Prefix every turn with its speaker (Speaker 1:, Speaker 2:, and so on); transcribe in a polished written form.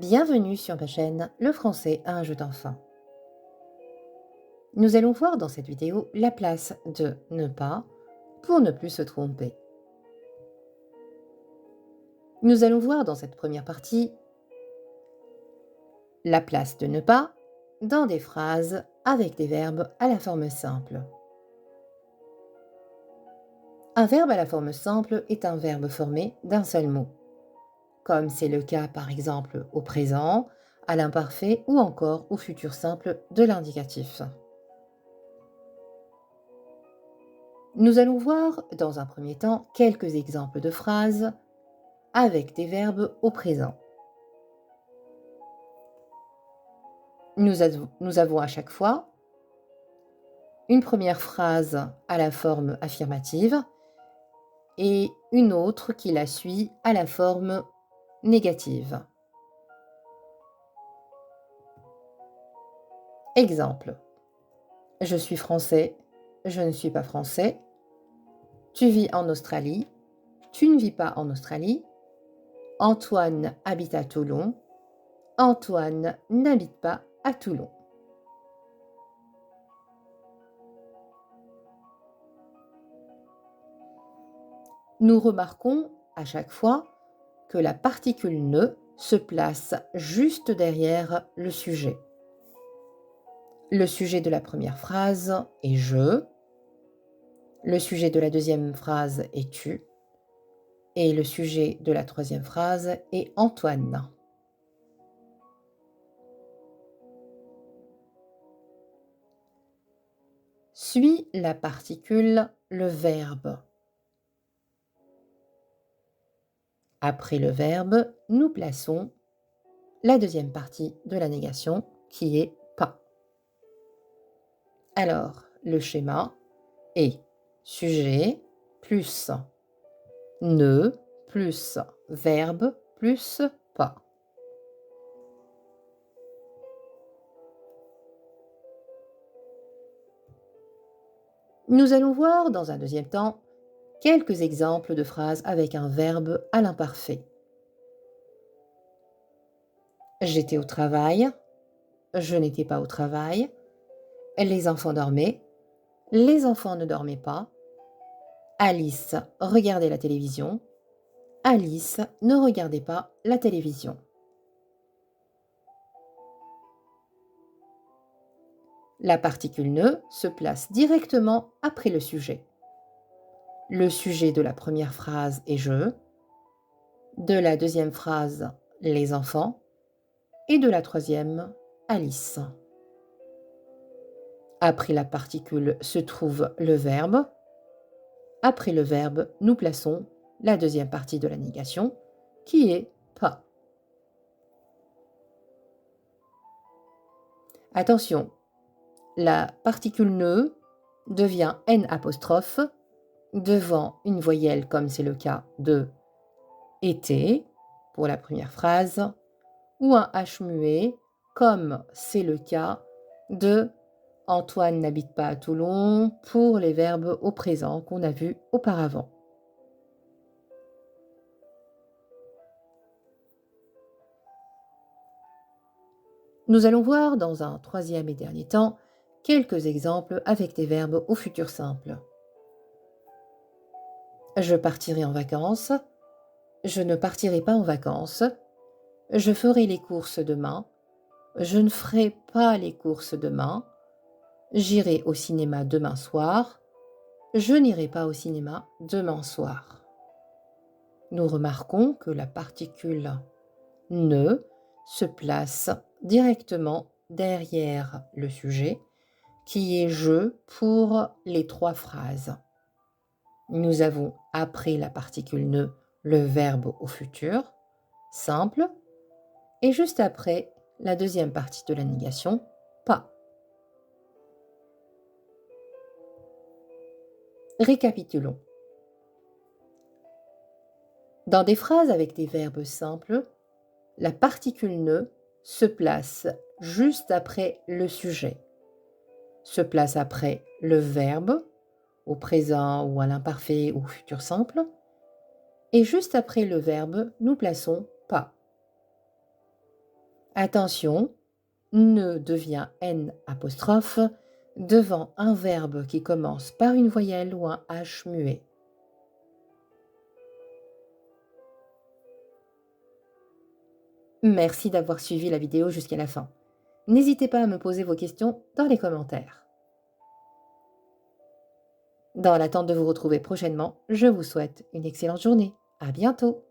Speaker 1: Bienvenue sur ma chaîne Le français a un jeu d'enfant. Nous allons voir dans cette vidéo la place de ne pas pour ne plus se tromper. Nous allons voir dans cette première partie la place de ne pas dans des phrases avec des verbes à la forme simple. Un verbe à la forme simple est un verbe formé d'un seul mot, comme c'est le cas par exemple au présent, à l'imparfait ou encore au futur simple de l'indicatif. Nous allons voir dans un premier temps quelques exemples de phrases avec des verbes au présent. Nous avons à chaque fois une première phrase à la forme affirmative et une autre qui la suit à la forme négative. Exemple. Je suis français, je ne suis pas français. Tu vis en Australie, tu ne vis pas en Australie. Antoine habite à Toulon, Antoine n'habite pas à Toulon. Nous remarquons à chaque fois que la particule ne se place juste derrière le sujet. Le sujet de la première phrase est je, le sujet de la deuxième phrase est tu, et le sujet de la troisième phrase est Antoine. Suit la particule le verbe. Après le verbe, nous plaçons la deuxième partie de la négation qui est pas. Alors, le schéma est sujet plus ne plus verbe plus pas. Nous allons voir dans un deuxième temps quelques exemples de phrases avec un verbe à l'imparfait. J'étais au travail, je n'étais pas au travail, les enfants dormaient, les enfants ne dormaient pas, Alice regardait la télévision, Alice ne regardait pas la télévision. La particule ne se place directement après le sujet. Le sujet de la première phrase est je, de la deuxième phrase les enfants et de la troisième Alice. Après la particule se trouve le verbe. Après le verbe, nous plaçons la deuxième partie de la négation qui est pas. Attention, la particule ne devient N apostrophe devant une voyelle comme c'est le cas de été pour la première phrase ou un H muet comme c'est le cas de Antoine n'habite pas à Toulon pour les verbes au présent qu'on a vus auparavant. Nous allons voir dans un troisième et dernier temps quelques exemples avec des verbes au futur simple. Je partirai en vacances, je ne partirai pas en vacances, je ferai les courses demain, je ne ferai pas les courses demain, j'irai au cinéma demain soir, je n'irai pas au cinéma demain soir. Nous remarquons que la particule ne se place directement derrière le sujet qui est je pour les trois phrases. Nous avons après la particule ne le verbe au futur, simple, et juste après la deuxième partie de la négation, pas. Récapitulons. Dans des phrases avec des verbes simples, la particule ne se place juste après le sujet, se place après le verbe, au présent ou à l'imparfait ou au futur simple, et juste après le verbe, nous plaçons pas. Attention, ne devient N apostrophe devant un verbe qui commence par une voyelle ou un H muet. Merci d'avoir suivi la vidéo jusqu'à la fin. N'hésitez pas à me poser vos questions dans les commentaires. Dans l'attente de vous retrouver prochainement, je vous souhaite une excellente journée. À bientôt!